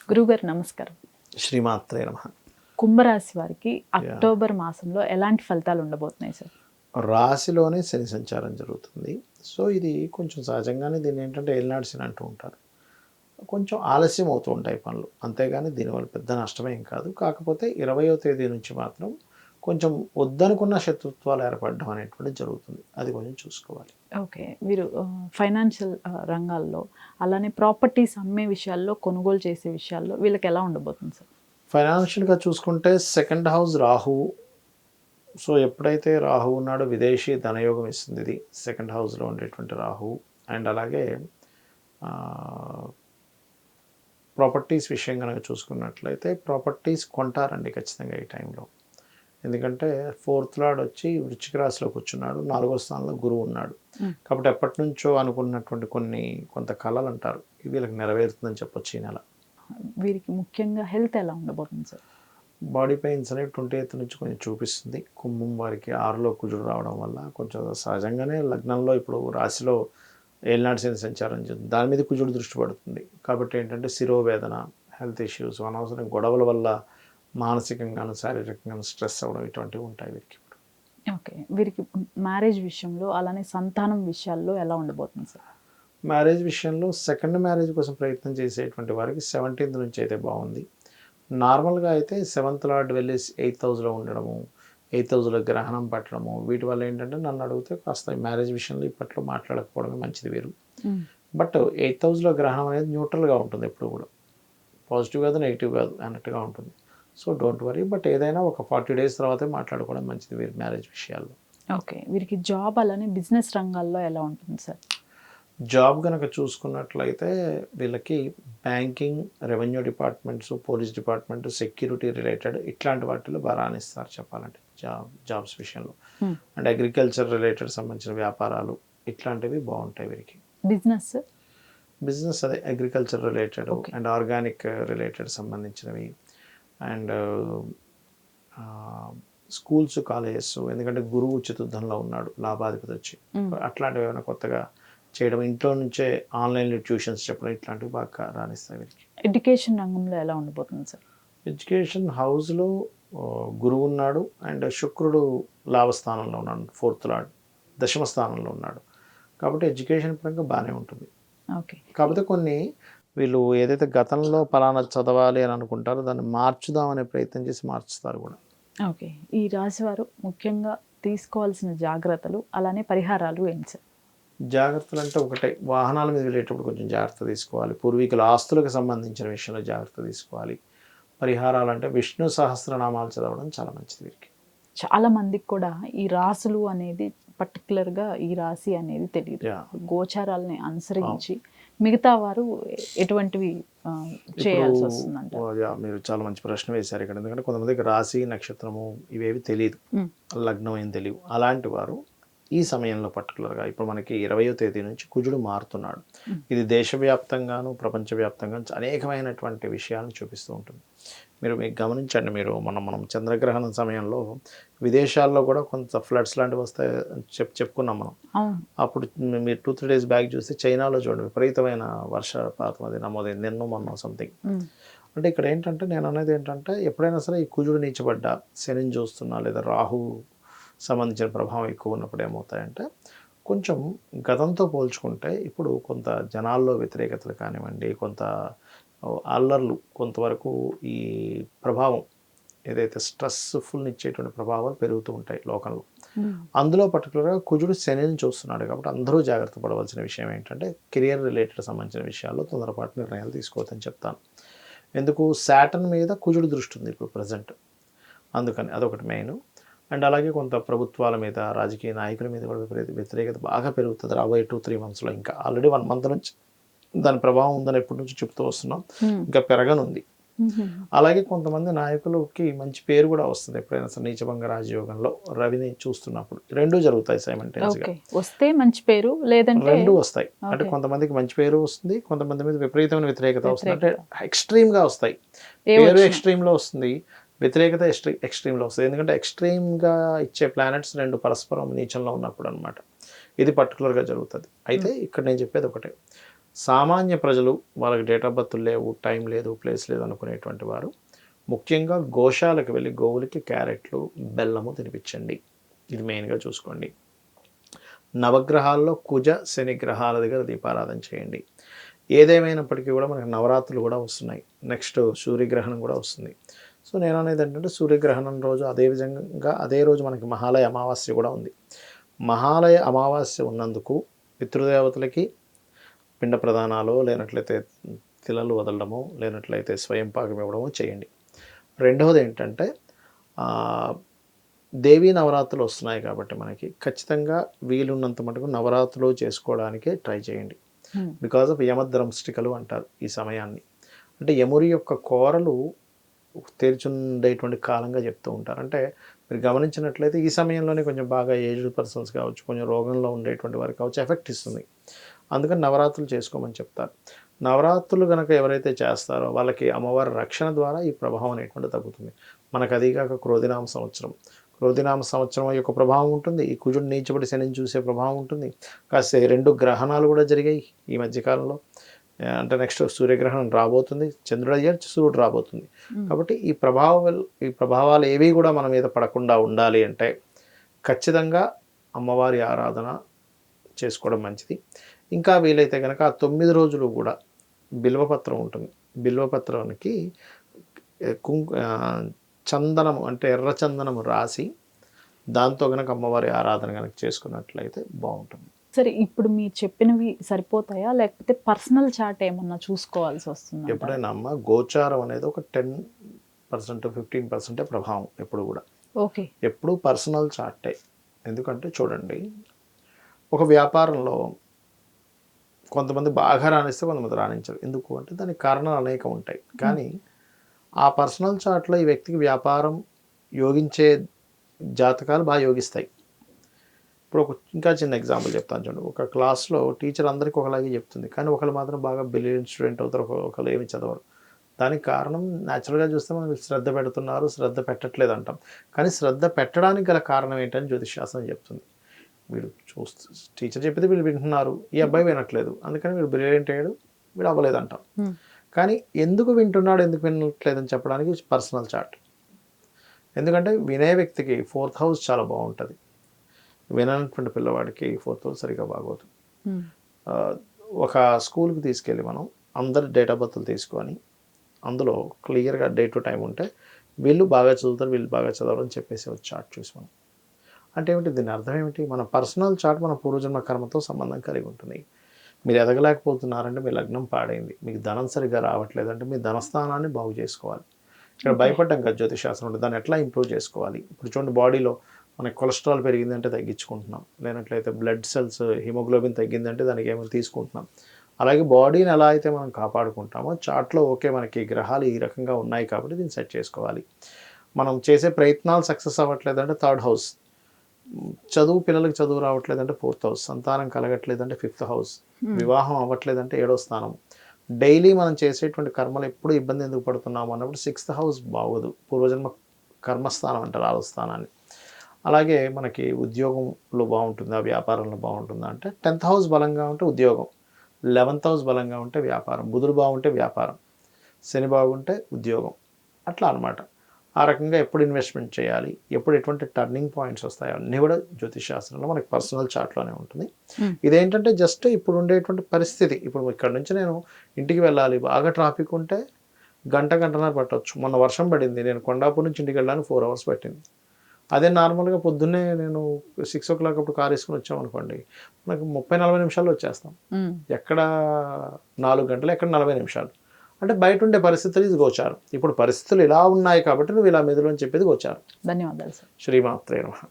గురుగారు నమస్కారం. శ్రీమాత్రే నమః. కుంభరాశి వారికి అక్టోబర్ మాసంలో ఎలాంటి ఫలితాలు ఉండబోతున్నాయి సార్? రాశిలోనే శని సంచారం జరుగుతుంది. సో ఇది కొంచెం సహజంగానే దీన్ని ఏంటంటే ఏలినాటి శని అంటూ ఉంటారు. కొంచెం ఆలస్యం అవుతూ ఉంటాయి పనులు. అంతేగాని దీనివల్ల పెద్ద నష్టమేం కాదు. కాకపోతే 20వ తేదీ నుంచి మాత్రం కొంచెం వద్దనుకున్న శత్రుత్వాలు ఏర్పడడం అనేటువంటిది జరుగుతుంది. అది కొంచెం చూసుకోవాలి. ఓకే. మీరు ఫైనాన్షియల్ రంగాల్లో అలానే ప్రాపర్టీస్ అమ్మే విషయాల్లో, కొనుగోలు చేసే విషయాల్లో వీళ్ళకి ఎలా ఉండబోతుంది సార్? ఫైనాన్షియల్గా చూసుకుంటే సెకండ్ హౌస్ రాహువు. సో ఎప్పుడైతే రాహువు ఉన్నాడో విదేశీ ధనయోగం ఇస్తుంది ఇది సెకండ్ హౌస్లో ఉండేటువంటి రాహువు. అండ్ అలాగే ప్రాపర్టీస్ విషయం కనుక చూసుకున్నట్లయితే ప్రాపర్టీస్ కొంటారండి ఖచ్చితంగా ఈ టైంలో. ఎందుకంటే ఫోర్త్ లార్డ్ వచ్చి వృశ్చిక రాశిలో కూర్చున్నాడు, 4వ స్థానంలో గురువు ఉన్నాడు. కాబట్టి ఎప్పటి నుంచో అనుకున్నటువంటి కొంత కళలు అంటారు వీళ్ళకి నెరవేరుతుందని చెప్పొచ్చు ఈ నెల. వీరికి ముఖ్యంగా హెల్త్ ఎలా ఉండబోతుంది సార్? బాడీ పెయిన్స్ అనేవి 28 నుంచి కొంచెం చూపిస్తుంది. కుంభం వారికి 6లో కుజుడు రావడం వల్ల కొంచెం సహజంగానే లగ్నంలో ఇప్పుడు రాశిలో ఏలినాటి శని సంచారం జరుగుతుంది. దాని మీద కుజుడు దృష్టి పడుతుంది. కాబట్టి ఏంటంటే శిరోవేదన, హెల్త్ ఇష్యూస్, అనవసరం గొడవల వల్ల మానసికంగాను శారీరకంగాను స్ట్రెస్ అవ్వడం ఇటువంటివి ఉంటాయి వీరికి. ఓకే. వీరికి మ్యారేజ్ విషయంలో అలానే సంతానం విషయాల్లో ఎలా ఉండబోతుంది సార్? మ్యారేజ్ విషయంలో సెకండ్ మ్యారేజ్ కోసం ప్రయత్నం చేసేటువంటి వారికి 17th నుంచి అయితే బాగుంది. నార్మల్గా అయితే 7th లార్డ్ వెళ్ళి 8th హౌస్లో ఉండడము, 8th హౌస్లో గ్రహణం పట్టడము, వీటి వల్ల ఏంటంటే నన్ను అడిగితే కాస్త మ్యారేజ్ విషయంలో ఇప్పట్లో మాట్లాడకపోవడమే మంచిది వేరు. బట్ 8th హౌస్లో గ్రహణం అనేది న్యూట్రల్గా ఉంటుంది, ఎప్పుడు కూడా పాజిటివ్ కాదు నెగిటివ్ కాదు అన్నట్టుగా ఉంటుంది. So don't worry. బట్ ఏదైనా ఒక 40 days తర్వాతే మాట్లాడుకోవడం మంచిది వీరి మ్యారేజ్ విషయాల్లో. ఓకే. వీరికి జాబ్ అలానే బిజినెస్ రంగాల్లో ఎలా ఉంటుంది సార్? జాబ్ కనుక చూసుకున్నట్లయితే వీళ్ళకి banking, revenue departments, police department, security related ఇట్లాంటి వాటిలో బాగా రాణిస్తారు చెప్పాలంటే జాబ్స్ విషయంలో. అండ్ అగ్రికల్చర్ రిలేటెడ్ సంబంధించిన వ్యాపారాలు ఇట్లాంటివి బాగుంటాయి వీరికి. బిజినెస్ అదే agriculture related and organic related సంబంధించినవి. అండ్ స్కూల్స్, కాలేజెస్, ఎందుకంటే గురువు చతుర్థంలో ఉన్నాడు, లాభాధిపతి వచ్చి అట్లాంటివి ఏమైనా కొత్తగా చేయడం, ఇంట్లో నుంచే ఆన్లైన్లో ట్యూషన్స్ చెప్పడం ఇట్లాంటివి బాగా రాణిస్తాయి వీరికి. ఎడ్యుకేషన్ రంగంలో ఎలా ఉండబోతుంది సార్? ఎడ్యుకేషన్ హౌస్లో గురువు ఉన్నాడు అండ్ శుక్రుడు లాభస్థానంలో ఉన్నాడు, 4th లార్డ్ 10వ స్థానంలో ఉన్నాడు. కాబట్టి ఎడ్యుకేషన్ పరంగా బాగానే ఉంటుంది. ఓకే. కాకపోతే కొన్ని వీళ్ళు ఏదైతే గతంలో పలానా చదవాలి అని అనుకుంటారో దాన్ని మార్చుదామనే ప్రయత్నం చేసి మార్చుతారు కూడా. ఓకే. ఈ రాశివారు ముఖ్యంగా తీసుకోవాల్సిన జాగ్రత్తలు అలానే పరిహారాలు ఏంటి సార్? జాగ్రత్తలు అంటే ఒకటే, వాహనాల మీద వెళ్ళేటప్పుడు కొంచెం జాగ్రత్త తీసుకోవాలి. పూర్వీకుల ఆస్తులకు సంబంధించిన విషయంలో జాగ్రత్త తీసుకోవాలి. పరిహారాలు అంటే విష్ణు సహస్రనామాలు చదవడం చాలా మంచిది వీరికి. చాలా మందికి కూడా ఈ రాసులు అనేది పర్టికులర్గా ఈ రాశి అనేది తెలియదు. గోచారాలని అనుసరించి మిగతా వారు ఎటువంటివి చేయాల్సి వస్తుందంట? మీరు చాలా మంచి ప్రశ్న వేశారు ఇక్కడ. ఎందుకంటే కొంతమందికి రాశి, నక్షత్రము ఇవేవి తెలియదు, లగ్నం ఏం తెలియదు. అలాంటి వారు ఈ సమయంలో పర్టికులర్గా ఇప్పుడు మనకి 20వ తేదీ నుంచి కుజుడు మారుతున్నాడు. ఇది దేశవ్యాప్తంగాను ప్రపంచవ్యాప్తంగా అనేకమైనటువంటి విషయాలను చూపిస్తూ ఉంటుంది. మీకు గమనించండి, మనం చంద్రగ్రహణం సమయంలో విదేశాల్లో కూడా కొంత ఫ్లడ్స్ లాంటివి వస్తాయి చెప్పుకున్నాం మనం. అప్పుడు మీరు 2-3 days బ్యాక్ చూస్తే చైనాలో చూడండి విపరీతమైన వర్షపాతం అది నమోదైంది, నిన్న మొన్న సంథింగ్. అంటే ఇక్కడ ఏంటంటే నేను అనేది ఏంటంటే ఎప్పుడైనా సరే ఈ కుజుడు నీచబడ్డా, శనిని చూస్తున్నా లేదా రాహు సంబంధించిన ప్రభావం ఎక్కువ ఉన్నప్పుడు ఏమవుతాయంటే కొంచెం గతంతో పోల్చుకుంటే ఇప్పుడు కొంత జనాల్లో వ్యతిరేకతలు కానివ్వండి, కొంత అల్లర్లు, కొంతవరకు ఈ ప్రభావం ఏదైతే స్ట్రెస్ఫుల్ని ఇచ్చేటువంటి ప్రభావాలు పెరుగుతూ ఉంటాయి లోకంలో. అందులో పర్టికులర్గా కుజుడు శనిని చూస్తున్నాడు. కాబట్టి అందరూ జాగ్రత్త పడవలసిన విషయం ఏంటంటే కెరియర్ రిలేటెడ్ సంబంధించిన విషయాల్లో తొందరపాటు నిర్ణయాలు తీసుకోవద్దని చెప్తాను. ఎందుకు, శాటర్న్ మీద కుజుడు దృష్టి ఉంది ఇప్పుడు ప్రజెంట్, అందుకని అదొకటి మెయిన్. అండ్ అలాగే కొంత ప్రభుత్వాల మీద, రాజకీయ నాయకుల మీద కూడా వ్యతిరేకత బాగా పెరుగుతుంది రాబోయే 2-3 monthsలో. ఇంకా ఆల్రెడీ 1 month నుంచి దాని ప్రభావం ఉందని ఎప్పటి నుంచి చెప్తూ వస్తున్నాం, ఇంకా పెరగనుంది. అలాగే కొంతమంది నాయకులకి మంచి పేరు కూడా వస్తుంది ఎప్పుడైనా సరే నీచభంగ రాజయోగంలో రవిని చూస్తున్నప్పుడు. రెండూ జరుగుతాయి సైమల్టేనియస్గా. వస్తే మంచి పేరు, లేదంటే రెండూ వస్తాయి. అంటే కొంతమందికి మంచి పేరు వస్తుంది, కొంతమంది మీద విపరీతమైన వ్యతిరేకత వస్తుంది. అంటే ఎక్స్ట్రీమ్గా వస్తాయి. పేరు ఎక్స్ట్రీమ్లో వస్తుంది, వ్యతిరేకత ఎక్స్ట్రీమ్లో వస్తుంది. ఎందుకంటే ఎక్స్ట్రీమ్గా ఇచ్చే ప్లానెట్స్ 2 పరస్పరం నీచంలో ఉన్నప్పుడు అనమాట ఇది పర్టికులర్గా జరుగుతుంది. అయితే ఇక్కడ నేను చెప్పేది ఒకటే, సామాన్య ప్రజలు వాళ్ళకి డేట్ ఆఫ్ బర్త్ లేవు, టైం లేదు, ప్లేస్ లేదు అనుకునేటువంటి వారు ముఖ్యంగా గోశాలకు వెళ్ళి గోవులకి క్యారెట్లు, బెల్లము తినిపించండి. ఇది మెయిన్గా చూసుకోండి. నవగ్రహాల్లో కుజ శని గ్రహాల దగ్గర దీపారాధన చేయండి. ఏదేమైనప్పటికీ కూడా మనకి నవరాత్రులు కూడా వస్తున్నాయి. నెక్స్ట్ సూర్యగ్రహణం కూడా వస్తుంది. సో నేను అనేది ఏంటంటే సూర్యగ్రహణం రోజు అదే రోజు మనకి మహాలయ అమావాస్య కూడా ఉంది. మహాలయ అమావాస్య ఉన్నందుకు పితృదేవతలకి పిండ ప్రదానాలు, లేనట్లయితే తిలలు వదలడము, లేనట్లయితే స్వయం పాకం ఇవ్వడము చేయండి. రెండవది ఏంటంటే దేవీ నవరాత్రులు వస్తున్నాయి కాబట్టి మనకి ఖచ్చితంగా వీలున్నంత మటుకు నవరాత్రులు చేసుకోవడానికే ట్రై చేయండి. బికాజ్ ఆఫ్ యమద్రంష్టికలు అంటారు ఈ సమయాన్ని. అంటే యముడి యొక్క కోరలు తెరిచుండేటువంటి కాలంగా చెప్తూ ఉంటారు. అంటే మీరు గమనించినట్లయితే ఈ సమయంలోనే కొంచెం బాగా ఏజ్డ్ పర్సన్స్ కావచ్చు, కొంచెం రోగంలో ఉండేటువంటి వారికి కావచ్చు ఎఫెక్ట్ ఇస్తుంది. అందుకని నవరాత్రులు చేసుకోమని చెప్తారు. నవరాత్రులు కనుక ఎవరైతే చేస్తారో వాళ్ళకి అమ్మవారి రక్షణ ద్వారా ఈ ప్రభావం అనేటువంటి తగ్గుతుంది. మనకు అదిగాక క్రోధినామ సంవత్సరం యొక్క ప్రభావం ఉంటుంది. ఈ కుజుడు నీచబడి శనిని చూసే ప్రభావం ఉంటుంది. కాస్త 2 గ్రహణాలు కూడా జరిగాయి ఈ మధ్యకాలంలో. అంటే నెక్స్ట్ సూర్యగ్రహణం రాబోతుంది, చంద్రుడు అయ్యారు, సూర్యుడు రాబోతుంది. కాబట్టి ఈ ప్రభావాలు ఏవి కూడా మన మీద పడకుండా ఉండాలి అంటే ఖచ్చితంగా అమ్మవారి ఆరాధన చేసుకోవడం మంచిది. ఇంకా వీలైతే కనుక ఆ 9 రోజులు కూడా బిల్వపత్రం ఉంటుంది. బిల్వపత్రానికి చందనము అంటే ఎర్ర చందనము రాసి దాంతో కనుక అమ్మవారి ఆరాధన కనుక చేసుకున్నట్లయితే బాగుంటుంది. సరే, ఇప్పుడు మీరు చెప్పినవి సరిపోతాయా, లేకపోతే పర్సనల్ చార్ట్ ఏమన్నా చూసుకోవాల్సి వస్తుందా? ఎప్పుడైనా అమ్మ గోచారం అనేది ఒక 10% 15% ప్రభావం ఎప్పుడు కూడా. ఓకే, ఎప్పుడు పర్సనల్ చార్టే. ఎందుకంటే చూడండి, ఒక వ్యాపారంలో కొంతమంది బాగా రాణిస్తే కొంతమంది రాణించరు. ఎందుకు అంటే దానికి కారణాలు అనేకం ఉంటాయి. కానీ ఆ పర్సనల్ చార్ట్లో ఈ వ్యక్తికి వ్యాపారం యోగించే జాతకాలు బాగా యోగిస్తాయి. ఇప్పుడు ఇంకా చిన్న ఎగ్జాంపుల్ చెప్తాను చూడండి. ఒక క్లాస్లో టీచర్ అందరికీ ఒకలాగే చెప్తుంది, కానీ ఒకళ్ళు మాత్రం బాగా బ్రిలియంట్ స్టూడెంట్ అవుతారు, ఒకళ్ళు ఏమి చదవరు. దానికి కారణం న్యాచురల్గా చూస్తే మనం శ్రద్ధ పెడుతున్నారు, శ్రద్ధ పెట్టట్లేదు అంటాం. కానీ శ్రద్ధ పెట్టడానికి గల కారణం ఏంటని జ్యోతిషశాస్త్రం చెప్తుంది. వీడు టీచర్ చెప్పేది వీళ్ళు వింటున్నారు, ఈ అబ్బాయి వినట్లేదు, అందుకని వీడు బ్రిలియంట్ అయ్యాడు, వీడు అవ్వలేదు అంటాం. కానీ ఎందుకు వింటున్నాడు, ఎందుకు వినట్లేదని చెప్పడానికి పర్సనల్ చార్ట్. ఎందుకంటే వినే వ్యక్తికి 4th హౌస్ చాలా బాగుంటుంది, వినటువంటి పిల్లవాడికి 4th హౌస్ సరిగా బాగోదు. ఒక స్కూల్కి తీసుకెళ్ళి మనం అందరి డేట్ ఆఫ్ బర్త్లు తీసుకొని అందులో క్లియర్గా డే టు టైం ఉంటే వీళ్ళు బాగా చదువుతారు, వీళ్ళు బాగా చదవరు అని చెప్పేసి ఒక చార్ట్ చూసి మనం అంటే ఏమిటి, దీని అర్థం ఏమిటి, మన పర్సనల్ చార్ట్ మన పూర్వజన్మ కర్మతో సంబంధం కలిగి ఉంటుంది. మీరు ఎదగలేకపోతున్నారంటే మీ లగ్నం పాడైంది, మీకు ధనం సరిగ్గా రావట్లేదంటే మీ ధనస్థానాన్ని బాగు చేసుకోవాలి. ఇక్కడ భయపడ్డాం కదా జ్యోతిషాస్త్రం ఉంటుంది, దాన్ని ఎట్లా ఇంప్రూవ్ చేసుకోవాలి. ఇప్పుడు చూడండి, బాడీలో మనకి కొలెస్ట్రాల్ పెరిగిందంటే తగ్గించుకుంటున్నాం, లేనట్లయితే బ్లడ్ సెల్స్ హిమోగ్లోబిన్ తగ్గిందంటే దానికి ఏమైనా తీసుకుంటున్నాం. అలాగే బాడీని ఎలా అయితే మనం కాపాడుకుంటామో చార్ట్లో ఓకే మనకి గ్రహాలు ఈ రకంగా ఉన్నాయి కాబట్టి దీన్ని సెట్ చేసుకోవాలి. మనం చేసే ప్రయత్నాలు సక్సెస్ అవ్వట్లేదంటే 3rd హౌస్, పిల్లలకి చదువు రావట్లేదంటే 4th హౌస్, సంతానం కలగట్లేదంటే 5th హౌస్, వివాహం అవ్వట్లేదంటే 7వ స్థానం. డైలీ మనం చేసేటువంటి కర్మలు ఎప్పుడు ఇబ్బంది ఎందుకు పడుతున్నాము అన్నప్పుడు 6th హౌస్ బాగోదు, పూర్వజన్మ కర్మస్థానం అంటారు 6వ స్థానాన్ని. అలాగే మనకి ఉద్యోగంలో బాగుంటుందా, వ్యాపారంలో బాగుంటుందా అంటే 10th హౌస్ బలంగా ఉంటే ఉద్యోగం, 11th హౌస్ బలంగా ఉంటే వ్యాపారం, బుధుడు బాగుంటే వ్యాపారం, శని బాగుంటే ఉద్యోగం, అట్లా అనమాట. ఆ రకంగా ఎప్పుడు ఇన్వెస్ట్మెంట్ చేయాలి, ఎప్పుడు ఎటువంటి టర్నింగ్ పాయింట్స్ వస్తాయో అన్నీ కూడా జ్యోతిష్ శాస్త్రంలో మనకి పర్సనల్ చార్ట్లోనే ఉంటుంది. ఇదేంటంటే జస్ట్ ఇప్పుడు ఉండేటువంటి పరిస్థితి, ఇప్పుడు ఇక్కడ నుంచి నేను ఇంటికి వెళ్ళాలి, బాగా ట్రాఫిక్ ఉంటే గంటన్నర పట్టవచ్చు. మొన్న వర్షం పడింది, నేను కొండాపూర్ నుంచి ఇంటికి వెళ్ళడానికి 4 hours పట్టింది. అదే నార్మల్గా పొద్దున్నే నేను 6 o'clock అప్పుడు కార్ వేసుకుని వచ్చామనుకోండి, మనకు 30-40 నిమిషాల్లో వచ్చేస్తాం. ఎక్కడ 4 గంటలు, ఎక్కడ 40 నిమిషాలు. అంటే బయట ఉండే పరిస్థితులు ఇది గోచారం. ఇప్పుడు పరిస్థితులు ఇలా ఉన్నాయి కాబట్టి నువ్వు ఇలా మెదులు అని చెప్పేది గోచారం. ధన్యవాదాలు సార్. శ్రీమాత్రే నమః.